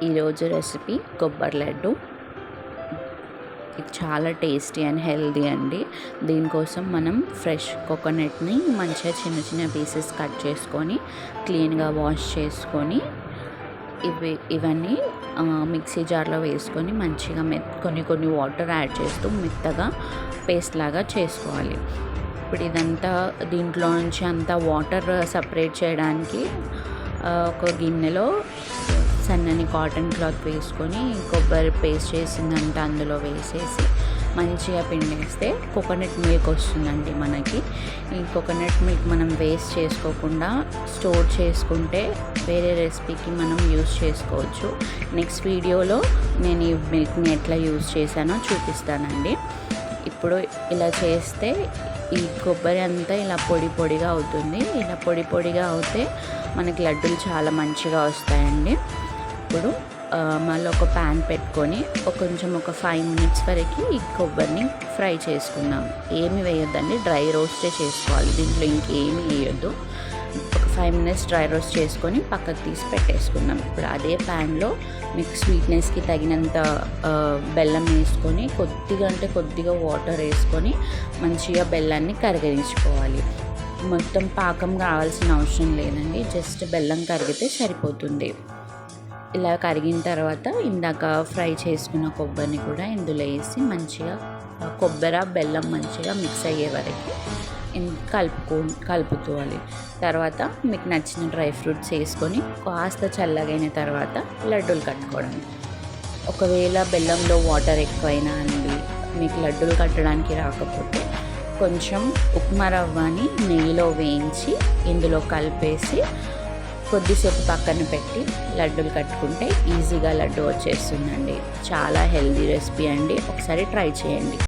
ఈరోజు రెసిపీ కొబ్బరి లడ్డు. ఇది చాలా టేస్టీ అండ్ హెల్దీ అండి. దీనికోసం మనం ఫ్రెష్ కోకోనట్ని మంచిగా చిన్న చిన్న పీసెస్ కట్ చేసుకొని క్లీన్గా వాష్ చేసుకొని ఇవన్నీ మిక్సీ జార్లో వేసుకొని మంచిగా కొన్ని వాటర్ యాడ్ చేస్తూ మెత్తగా పేస్ట్ లాగా చేసుకోవాలి. ఇప్పుడు ఇదంతా దీంట్లో నుంచి అంతా వాటర్ సపరేట్ చేయడానికి ఒక గిన్నెలో సన్నని కాటన్ క్లాత్ వేసుకొని కొబ్బరి పేస్ట్ చేసిందంతా అందులో వేసేసి మంచిగా పిండేస్తే కోకోనట్ మిల్క్ వస్తుందండి మనకి. ఈ కోకోనట్ మిల్క్ మనం వేస్ట్ చేసుకోకుండా స్టోర్ చేసుకుంటే వేరే రెసిపీకి మనం యూస్ చేసుకోవచ్చు. నెక్స్ట్ వీడియోలో నేను ఈ మిల్క్ని ఎట్లా యూస్ చేశానో చూపిస్తానండి. ఇప్పుడు ఇలా చేస్తే ఈ కొబ్బరి అంతా ఇలా పొడి పొడిగా అవుతుంది. ఇలా పొడి పొడిగా అవుతే మనకి లడ్డూలు చాలా మంచిగా వస్తాయండి. ఇప్పుడు మళ్ళీ ఒక ప్యాన్ పెట్టుకొని కొంచెం ఒక 5 minutes వరకు ఈ కొబ్బరిని ఫ్రై చేసుకుందాం. ఏమి వేయొద్దండి, డ్రై రోస్టే చేసుకోవాలి. దీంట్లో ఇంకేమి వేయొద్దు. ఒక 5 minutes డ్రై రోస్ట్ చేసుకొని పక్కకు తీసి పెట్టేసుకుందాం. ఇప్పుడు అదే ప్యాన్లో మీకు స్వీట్నెస్కి తగినంత బెల్లం వేసుకొని కొద్దిగా వాటర్ వేసుకొని మంచిగా బెల్లాన్ని కరిగించుకోవాలి. మొత్తం పాకం కావాల్సిన అవసరం లేదండి, జస్ట్ బెల్లం కరిగితే సరిపోతుంది. ఇలా కరిగిన తర్వాత ఇందాక ఫ్రై చేసుకున్న కొబ్బరిని కూడా ఇందులో వేసి మంచిగా కొబ్బరి బెల్లం మంచిగా మిక్స్ అయ్యే వరకు కలుపుకోవాలి. తర్వాత మీకు నచ్చిన డ్రై ఫ్రూట్స్ వేసుకొని కాస్త చల్లగైన తర్వాత లడ్డూలు కట్టుకోవడం. ఒకవేళ బెల్లంలో వాటర్ ఎక్కువైనా అండి మీకు లడ్డూలు కట్టడానికి రాకపోతే కొంచెం ఉప్మా రవ్వని నెయ్యిలో వేయించి ఇందులో కలిపేసి కొద్దిసేపు పక్కన పెట్టి లడ్డూలు కట్టుకుంటే ఈజీగా లడ్డు వచ్చేస్తుందండి. చాలా హెల్దీ రెసిపీ అండి, ఒకసారి ట్రై చేయండి.